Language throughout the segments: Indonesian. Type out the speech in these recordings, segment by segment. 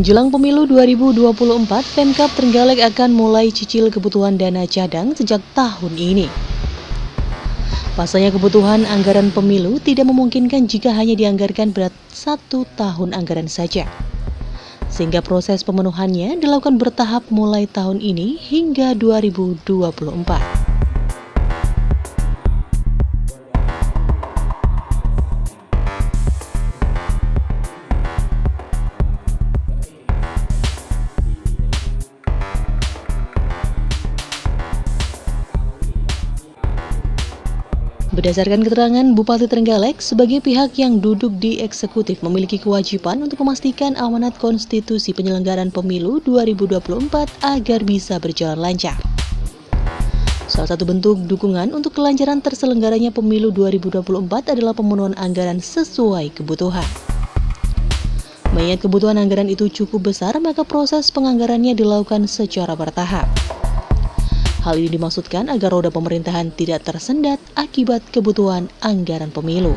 Menjelang pemilu 2024, Pemkab Trenggalek akan mulai cicil kebutuhan dana cadang sejak tahun ini. Pasalnya kebutuhan anggaran pemilu tidak memungkinkan jika hanya dianggarkan berat 1 tahun anggaran saja. Sehingga proses pemenuhannya dilakukan bertahap mulai tahun ini hingga 2024. Berdasarkan keterangan Bupati Trenggalek, sebagai pihak yang duduk di eksekutif memiliki kewajiban untuk memastikan amanat konstitusi penyelenggaraan pemilu 2024 agar bisa berjalan lancar. Salah satu bentuk dukungan untuk kelancaran terselenggaranya pemilu 2024 adalah pemenuhan anggaran sesuai kebutuhan. Mengingat kebutuhan anggaran itu cukup besar, maka proses penganggarannya dilakukan secara bertahap. Hal ini dimaksudkan agar roda pemerintahan tidak tersendat akibat kebutuhan anggaran pemilu.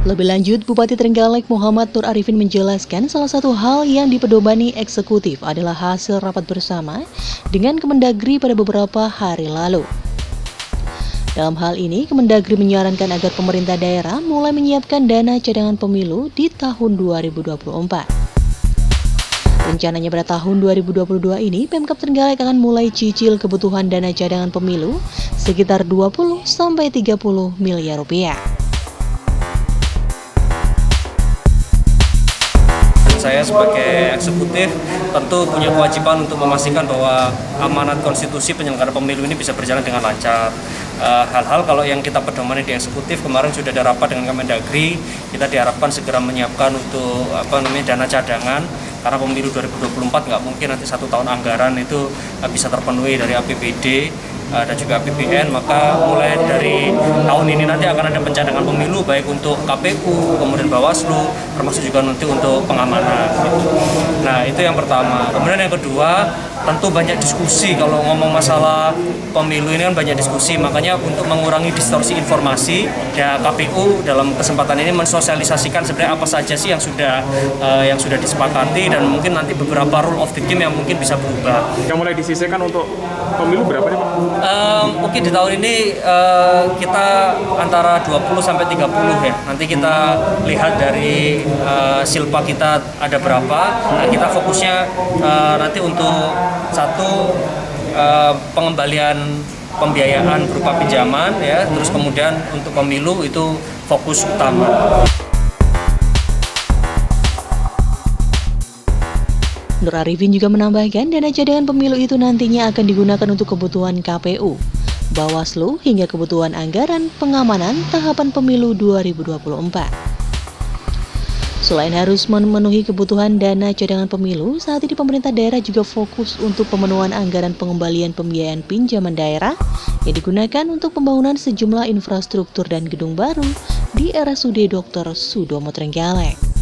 Lebih lanjut, Bupati Trenggalek Muhammad Nur Arifin menjelaskan salah satu hal yang dipedomani eksekutif adalah hasil rapat bersama dengan Kemendagri pada beberapa hari lalu. Dalam hal ini, Kemendagri menyarankan agar pemerintah daerah mulai menyiapkan dana cadangan pemilu di tahun 2024. Rencananya pada tahun 2022 ini, Pemkab Trenggalek akan mulai cicil kebutuhan dana cadangan pemilu sekitar 20–30 miliar rupiah. Saya sebagai eksekutif tentu punya kewajiban untuk memastikan bahwa amanat konstitusi penyelenggara pemilu ini bisa berjalan dengan lancar. Hal-hal kalau yang kita pedomani di eksekutif kemarin sudah ada rapat dengan Kemendagri, kita diharapkan segera menyiapkan untuk dana cadangan karena pemilu 2024 nggak mungkin nanti 1 tahun anggaran itu bisa terpenuhi dari APBD dan juga APBN, maka mulai dari tahun ini nanti akan ada pencadangan pemilu baik untuk KPU, kemudian Bawaslu, termasuk juga nanti untuk pengamanan. Nah, itu yang pertama. Kemudian yang kedua, tentu banyak diskusi. Kalau ngomong masalah pemilu ini kan banyak diskusi, makanya untuk mengurangi distorsi informasi, ya KPU dalam kesempatan ini mensosialisasikan sebenarnya apa saja sih yang sudah disepakati dan mungkin nanti beberapa rule of the game yang mungkin bisa berubah. Yang mulai disisihkan untuk pemilu berapa nih Pak? Mungkin di tahun ini kita antara 20–30 ya. Nanti kita lihat dari silpa kita ada berapa. Nah, kita fokusnya nanti untuk satu pengembalian pembiayaan berupa pinjaman ya, terus kemudian untuk pemilu itu fokus utama. Nur Arifin juga menambahkan dana cadangan pemilu itu nantinya akan digunakan untuk kebutuhan KPU, Bawaslu hingga kebutuhan anggaran pengamanan tahapan pemilu 2024. Selain harus memenuhi kebutuhan dana cadangan pemilu, saat ini pemerintah daerah juga fokus untuk pemenuhan anggaran pengembalian pembiayaan pinjaman daerah yang digunakan untuk pembangunan sejumlah infrastruktur dan gedung baru di RSUD Dr. Sudomo Trenggalek.